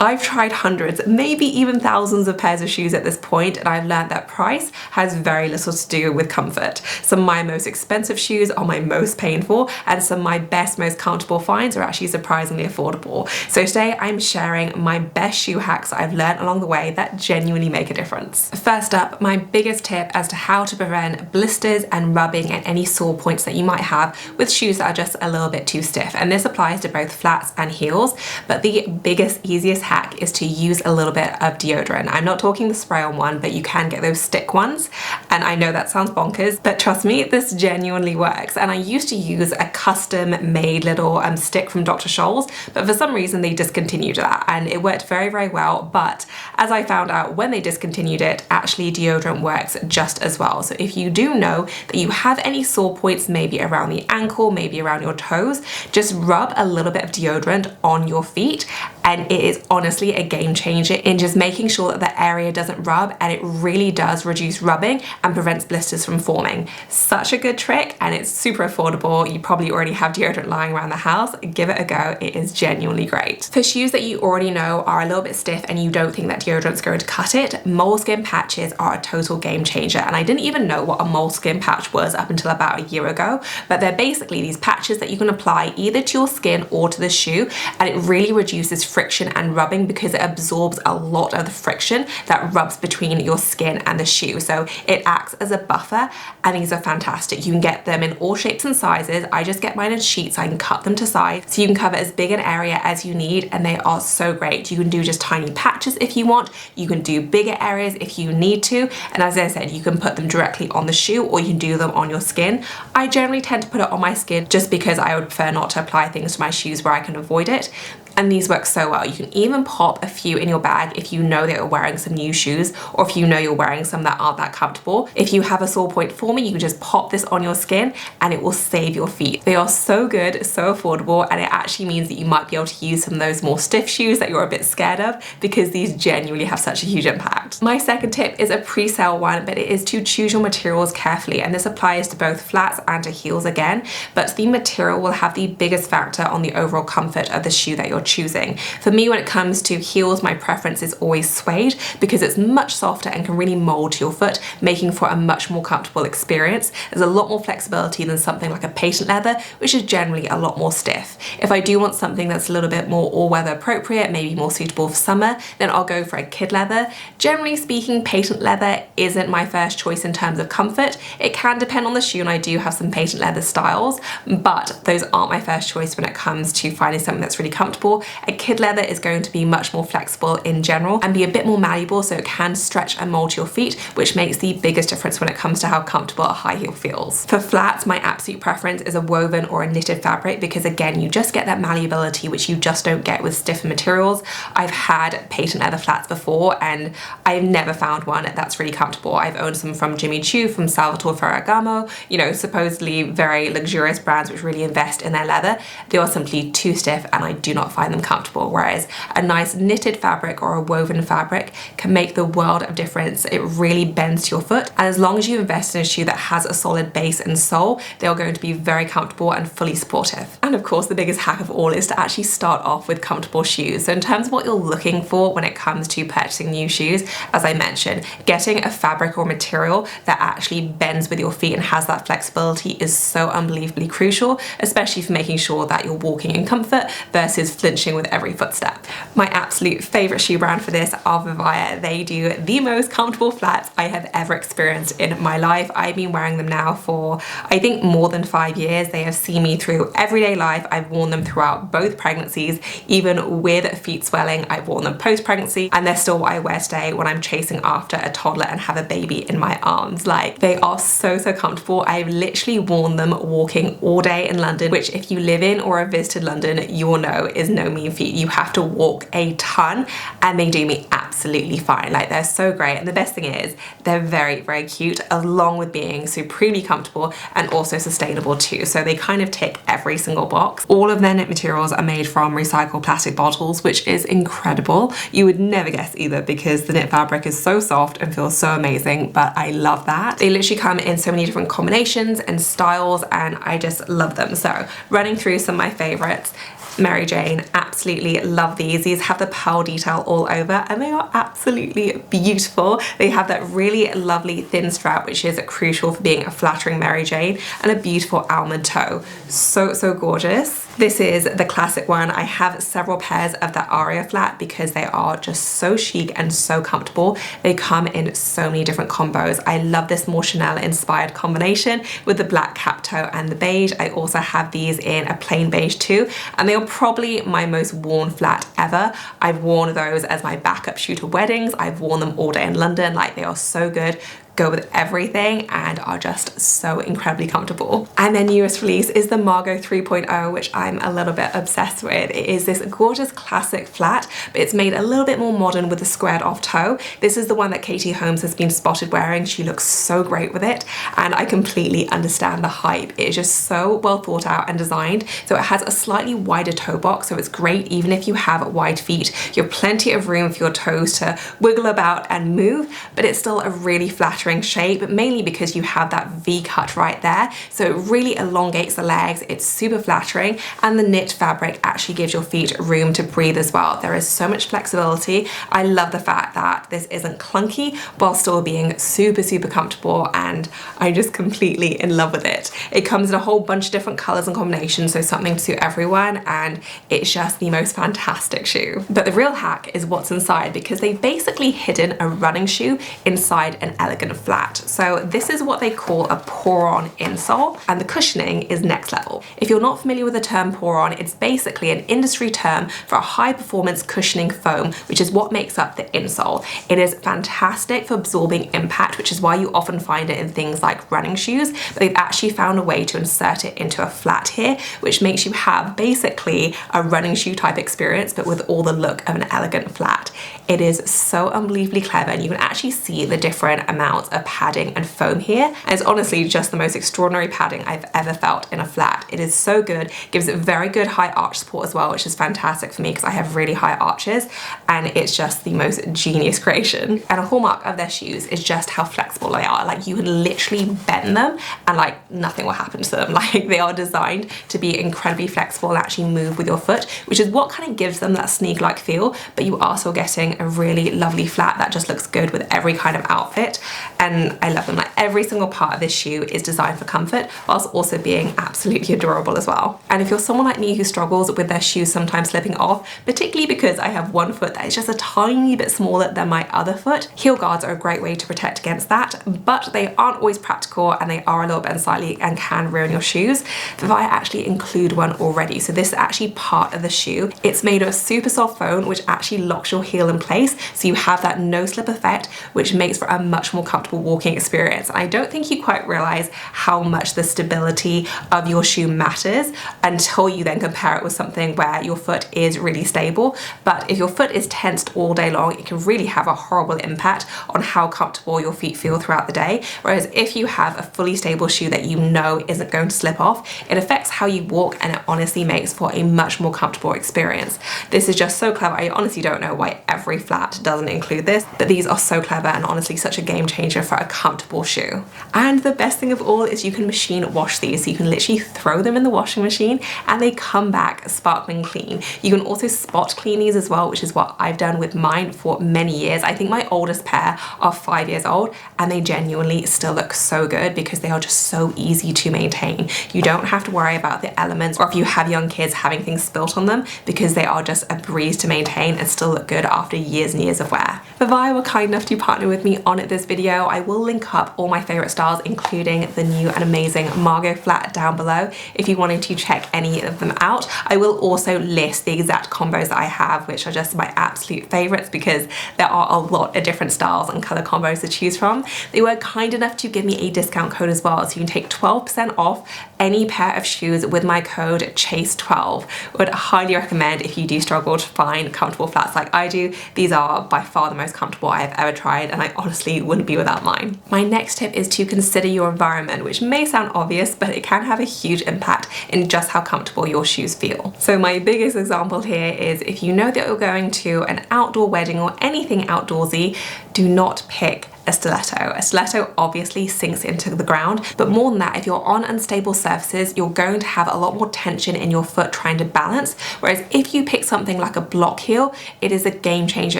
I've tried hundreds, maybe even thousands of pairs of shoes at this point, and I've learned that price has very little to do with comfort. Some of my most expensive shoes are my most painful, and some of my best, most comfortable finds are actually surprisingly affordable. So today I'm sharing my best shoe hacks I've learned along the way that genuinely make a difference. First up, my biggest tip as to how to prevent blisters and rubbing and any sore points that you might have with shoes that are just a little bit too stiff. And this applies to both flats and heels, but the biggest, easiest hack is to use a little bit of deodorant. I'm not talking the spray on one, but you can get those stick ones. And I know that sounds bonkers, but trust me, this genuinely works. And I used to use a custom made little stick from Dr. Scholl's, but for some reason they discontinued that and it worked very, very well. But as I found out when they discontinued it, actually deodorant works just as well. So if you do know that you have any sore points, maybe around the ankle, maybe around your toes, just rub a little bit of deodorant on your feet, and it is honestly a game changer in just making sure that the area doesn't rub, and it really does reduce rubbing and prevents blisters from forming. Such a good trick, and it's super affordable. You probably already have deodorant lying around the house. Give it a go. It is genuinely great. For shoes that you already know are a little bit stiff and you don't think that deodorant's going to cut it, Moleskin patches are a total game changer. And I didn't even know what a Moleskin patch was up until about a year ago, but they're basically these patches that you can apply either to your skin or to the shoe, and it really reduces friction and rubbing because it absorbs a lot of the friction that rubs between your skin and the shoe. So it acts as a buffer, and these are fantastic. You can get them in all shapes and sizes. I just get mine in sheets. I can cut them to size so you can cover as big an area as you need, and they are so great. You can do just tiny patches if you want. You can do bigger areas if you need to, and as I said, you can put them directly on the shoe or you can do them on your skin. I generally tend to put it on my skin just because I would prefer not to apply things to my shoes where I can avoid it. And these work so well. You can even pop a few in your bag if you know that you're wearing some new shoes, or if you know you're wearing some that aren't that comfortable. If you have a sore point forming, you can just pop this on your skin and it will save your feet. They are so good, so affordable, and it actually means that you might be able to use some of those more stiff shoes that you're a bit scared of, because these genuinely have such a huge impact. My second tip is a pre-sale one, but it is to choose your materials carefully, and this applies to both flats and to heels again, but the material will have the biggest factor on the overall comfort of the shoe that you're choosing. For me, when it comes to heels, my preference is always suede because it's much softer and can really mold to your foot, making for a much more comfortable experience. There's a lot more flexibility than something like a patent leather, which is generally a lot more stiff. If I do want something that's a little bit more all-weather appropriate, maybe more suitable for summer, then I'll go for a kid leather. Generally speaking, patent leather isn't my first choice in terms of comfort. It can depend on the shoe, and I do have some patent leather styles, but those aren't my first choice when it comes to finding something that's really comfortable. A kid leather is going to be much more flexible in general and be a bit more malleable, so it can stretch and mold to your feet, which makes the biggest difference when it comes to how comfortable a high heel feels. For flats, my absolute preference is a woven or a knitted fabric because again, you just get that malleability which you just don't get with stiffer materials. I've had patent leather flats before and I've never found one that's really comfortable. I've owned some from Jimmy Choo, from Salvatore Ferragamo, you know, supposedly very luxurious brands which really invest in their leather. They are simply too stiff and I do not find them comfortable, whereas a nice knitted fabric or a woven fabric can make the world of difference. It really bends to your foot, and as long as you invest in a shoe that has a solid base and sole, they're going to be very comfortable and fully supportive. And of course, the biggest hack of all is to actually start off with comfortable shoes. So in terms of what you're looking for when it comes to purchasing new shoes, as I mentioned, getting a fabric or material that actually bends with your feet and has that flexibility is so unbelievably crucial, especially for making sure that you're walking in comfort versus flinching with every footstep. My absolute favorite shoe brand for this are Vivaia. They do the most comfortable flats I have ever experienced in my life. I've been wearing them now for I think more than 5 years. They have seen me through everyday life. I've worn them throughout both pregnancies, even with feet swelling. I've worn them post-pregnancy, and they're still what I wear today when I'm chasing after a toddler and have a baby in my arms. Like, they are so comfortable. I've literally worn them walking all day in London, which if you live in or have visited London, you will know is no mean feat. You have to walk a ton, and they do me absolutely fine. Like, they're so great, and the best thing is they're very cute, along with being supremely comfortable and also sustainable too. So they kind of tick every single box. All of their knit materials are made from recycled plastic bottles, which is incredible. You would never guess either because the knit fabric is so soft and feels so amazing, but I love that. They literally come in so many different combinations and styles, and I just love them. So running through some of my favorites. Mary Jane, absolutely love these. These have the pearl detail all over and they are absolutely beautiful. They have that really lovely thin strap, which is crucial for being a flattering Mary Jane, and a beautiful almond toe. So gorgeous. This is the classic one. I have several pairs of the Aria flat because they are just so chic and so comfortable. They come in so many different combos. I love this more Chanel inspired combination with the black cap toe and the beige. I also have these in a plain beige too, and they are probably my most worn flat ever. I've worn those as my backup shoe to weddings. I've worn them all day in London. Like, they are so good, go with everything, and are just so incredibly comfortable. And their newest release is the Margot 3.0, which I'm a little bit obsessed with. It is this gorgeous classic flat, but it's made a little bit more modern with a squared off toe. This is the one that Katie Holmes has been spotted wearing. She looks so great with it, and I completely understand the hype. It is just so well thought out and designed. So it has a slightly wider toe box, so it's great even if you have wide feet. You have plenty of room for your toes to wiggle about and move, but it's still a really flattering shape, mainly because you have that V cut right there. So it really elongates the legs. It's super flattering, and the knit fabric actually gives your feet room to breathe as well. There is so much flexibility. I love the fact that this isn't clunky while still being super comfortable, and I'm just completely in love with it. It comes in a whole bunch of different colors and combinations, so something to suit everyone, and it's just the most fantastic shoe. But the real hack is what's inside, because they've basically hidden a running shoe inside an elegant flat. So this is what they call a pour-on insole, and the cushioning is next level. If you're not familiar with the term pour-on, it's basically an industry term for a high performance cushioning foam, which is what makes up the insole. It is fantastic for absorbing impact, which is why you often find it in things like running shoes, but they've actually found a way to insert it into a flat here, which makes you have basically a running shoe type experience, but with all the look of an elegant flat. It is so unbelievably clever, and you can actually see the different amounts of padding and foam here. And it's honestly just the most extraordinary padding I've ever felt in a flat. It is so good, gives it very good high arch support as well, which is fantastic for me because I have really high arches, and it's just the most genius creation. And a hallmark of their shoes is just how flexible they are. Like, you can literally bend them and like nothing will happen to them. Like, they are designed to be incredibly flexible and actually move with your foot, which is what kind of gives them that sneak-like feel, but you are still getting a really lovely flat that just looks good with every kind of outfit. And I love them. Like, every single part of this shoe is designed for comfort whilst also being absolutely adorable as well. And if you're someone like me who struggles with their shoes sometimes slipping off, particularly because I have one foot that is just a tiny bit smaller than my other foot, heel guards are a great way to protect against that, but they aren't always practical and they are a little bit unsightly and can ruin your shoes. Vivaia actually include one already, so this is actually part of the shoe. It's made of a super soft foam which actually locks your heel in place, so you have that no slip effect, which makes for a much more comfortable walking experience. And I don't think you quite realize how much the stability of your shoe matters until you then compare it with something where your foot is really stable. But if your foot is tensed all day long, it can really have a horrible impact on how comfortable your feet feel throughout the day. Whereas if you have a fully stable shoe that you know isn't going to slip off, it affects how you walk, and it honestly makes for a much more comfortable experience. This is just so clever. I honestly don't know why every flat doesn't include this, but these are so clever and honestly such a game changer for a comfortable shoe. And the best thing of all is you can machine wash these, so you can literally throw them in the washing machine and they come back sparkling clean. You can also spot clean these as well, which is what I've done with mine for many years. I think my oldest pair are 5 years old and they genuinely still look so good because they are just so easy to maintain. You don't have to worry about the elements, or if you have young kids, having things spilt on them, because they are just a breeze to maintain and still look good after years and years of wear. Vivaia were kind enough to partner with me on this video. I will link up all my favorite styles, including the new and amazing Margot flat down below if you wanted to check any of them out. I will also list the exact combos that I have, which are just my absolute favorites because there are a lot of different styles and color combos to choose from. They were kind enough to give me a discount code as well, so you can take 12% off any pair of shoes with my code CHASE12. Would highly recommend if you do struggle to find comfortable flats like I do. These are by far the most comfortable I've ever tried, and I honestly wouldn't be without mine. My next tip is to consider your environment, which may sound obvious, but it can have a huge impact in just how comfortable your shoes feel. So my biggest example here is if you know that you're going to an outdoor wedding or anything outdoorsy, do not pick a stiletto. A stiletto obviously sinks into the ground, but more than that, if you're on unstable surfaces, you're going to have a lot more tension in your foot trying to balance, whereas if you pick something like a block heel, it is a game changer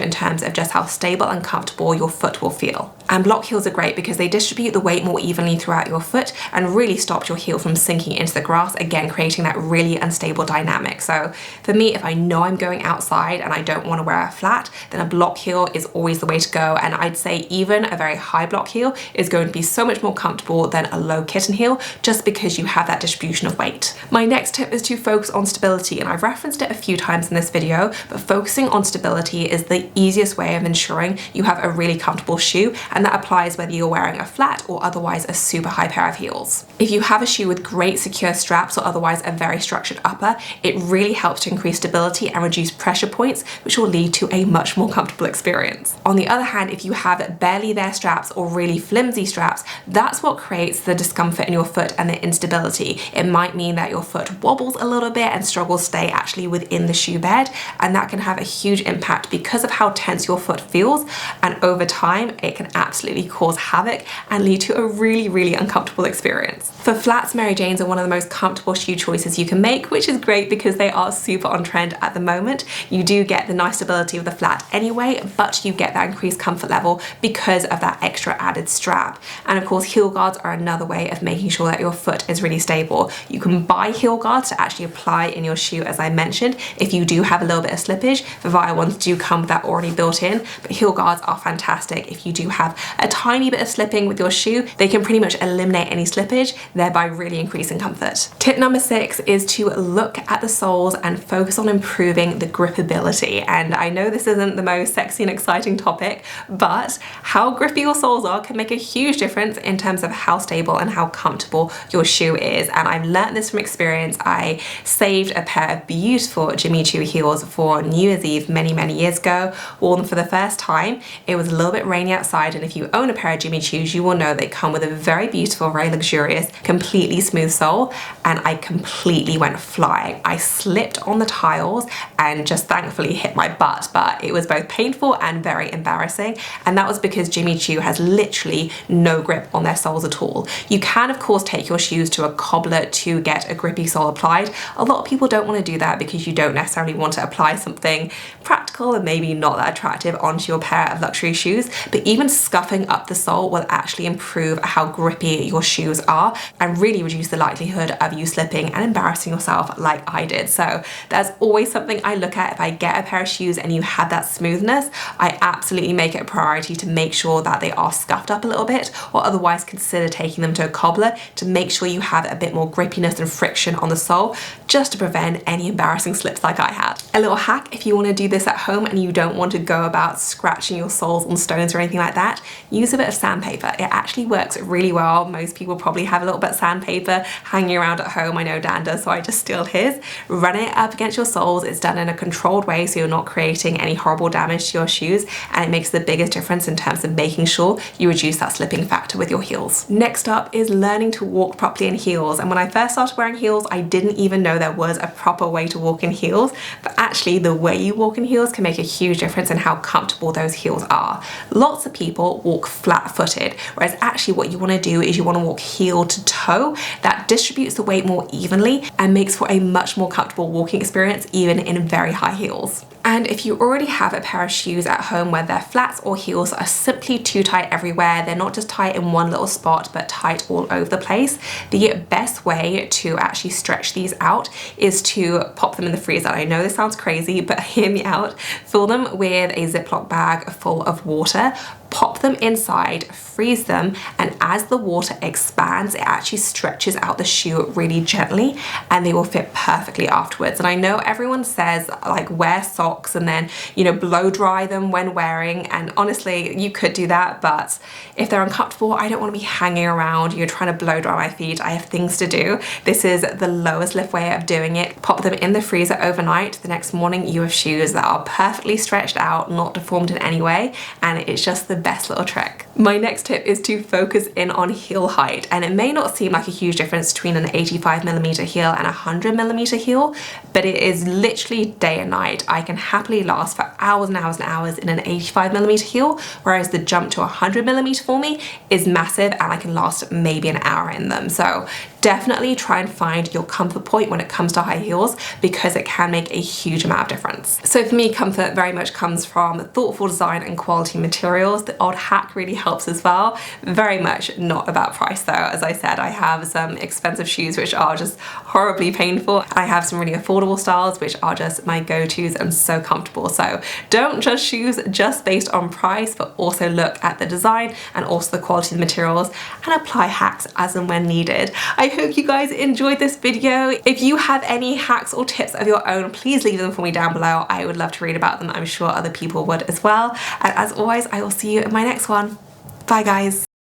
in terms of just how stable and comfortable your foot will feel. And block heels are great because they distribute the weight more evenly throughout your foot and really stop your heel from sinking into the grass, again creating that really unstable dynamic. So for me, if I know I'm going outside and I don't want to wear a flat, then a block heel is always the way to go. And I'd say even a very high block heel is going to be so much more comfortable than a low kitten heel, just because you have that distribution of weight. My next tip is to focus on stability, and I've referenced it a few times in this video, but focusing on stability is the easiest way of ensuring you have a really comfortable shoe, and that applies whether you're wearing a flat or otherwise a super high pair of heels. If you have a shoe with great secure straps or otherwise a very structured upper, it really helps to increase stability and reduce pressure points, which will lead to a much more comfortable experience. On the other hand, if you have barely there straps or really flimsy straps, that's what creates the discomfort in your foot and the instability. It might mean that your foot wobbles a little bit and struggles to stay actually within the shoe bed, and that can have a huge impact because of how tense your foot feels, and over time it can absolutely cause havoc and lead to a really uncomfortable experience. For flats, Mary Janes are one of the most comfortable shoe choices you can make, which is great because they are super on trend at the moment. You do get the nice stability of the flat anyway, but you get that increased comfort level because of that extra added strap. And of course, heel guards are another way of making sure that your foot is really stable. You can buy heel guards to actually apply in your shoe, as I mentioned, if you do have a little bit of slippage. Vivaia ones do come with that already built in, but heel guards are fantastic if you do have a tiny bit of slipping with your shoe. They can pretty much eliminate any slippage, thereby really increasing comfort. Tip number 6 is to look at the soles and focus on improving the gripability. And I know this isn't the most sexy and exciting topic, but how grippy your soles are can make a huge difference in terms of how stable and how comfortable your shoe is. And I've learned this from experience. I saved a pair of beautiful Jimmy Choo heels for New Year's Eve many years ago, wore them for the first time. It was a little bit rainy outside, and if you own a pair of Jimmy Choos, you will know they come with a very beautiful, very luxurious, completely smooth sole, and I completely went flying. I slipped on the tiles and just thankfully hit my butt, but it was both painful and very embarrassing, and that was because Jimmy Choo has literally no grip on their soles at all. You can of course take your shoes to a cobbler to get a grippy sole applied. A lot of people don't want to do that because you don't necessarily want to apply something practical and maybe not that attractive onto your pair of luxury shoes, but even scuffing up the sole will actually improve how grippy your shoes are and really reduce the likelihood of you slipping and embarrassing yourself like I did. So that's always something I look at. If I get a pair of shoes and you have that smoothness, I absolutely make it a priority to make sure that they are scuffed up a little bit, or otherwise consider taking them to a cobbler to make sure you have a bit more grippiness and friction on the sole, just to prevent any embarrassing slips like I had. A little hack, if you want to do this at home and you don't want to go about scratching your soles on stones or anything like that, use a bit of sandpaper. It actually works really well. Most people probably have a little bit of sandpaper hanging around at home. I know Dan does, so I just steal his. Run it up against your soles. It's done in a controlled way, so you're not creating any horrible damage to your shoes, and it makes the biggest difference in terms of making sure you reduce that slipping factor with your heels. Next up is learning to walk properly in heels. And when I first started wearing heels, I didn't even know there was a proper way to walk in heels, but actually the way you walk in heels can make a huge difference in how comfortable those heels are. Lots of people walk flat-footed, whereas actually what you want to do is you want to walk heel to toe. That distributes the weight more evenly and makes for a much more comfortable walking experience, even in very high heels. And if you already have a pair of shoes at home where their flats or heels are simply too tight everywhere, they're not just tight in one little spot, but tight all over the place, the best way to actually stretch these out is to pop them in the freezer. I know this sounds crazy, but hear me out. Fill them with a Ziploc bag full of water, pop them inside, freeze them, and as the water expands, it actually stretches out the shoe really gently and they will fit perfectly afterwards. And I know everyone says like wear socks and then, you know, blow dry them when wearing, and honestly you could do that, but if they're uncomfortable, I don't want to be hanging around, you're trying to blow dry my feet. I have things to do. This is the lowest lift way of doing it. Pop them in the freezer overnight. The next morning you have shoes that are perfectly stretched out, not deformed in any way, and it's just the best little trick. My next tip is to focus in on heel height, and it may not seem like a huge difference between an 85mm heel and a 100mm heel, but it is literally day and night. I can happily last for hours and hours and hours in an 85mm heel, whereas the jump to 100mm for me is massive and I can last maybe an hour in them. So definitely try and find your comfort point when it comes to high heels, because it can make a huge amount of difference. So for me, comfort very much comes from thoughtful design and quality materials. The odd hack really helps as well. Very much not about price though. As I said, I have some expensive shoes which are just horribly painful. I have some really affordable styles which are just my go-tos and so comfortable. So don't judge shoes just based on price, but also look at the design and also the quality of the materials and apply hacks as and when needed. I hope you guys enjoyed this video. If you have any hacks or tips of your own, please leave them for me down below. I would love to read about them. I'm sure other people would as well. And as always, I will see you in my next one. Bye guys.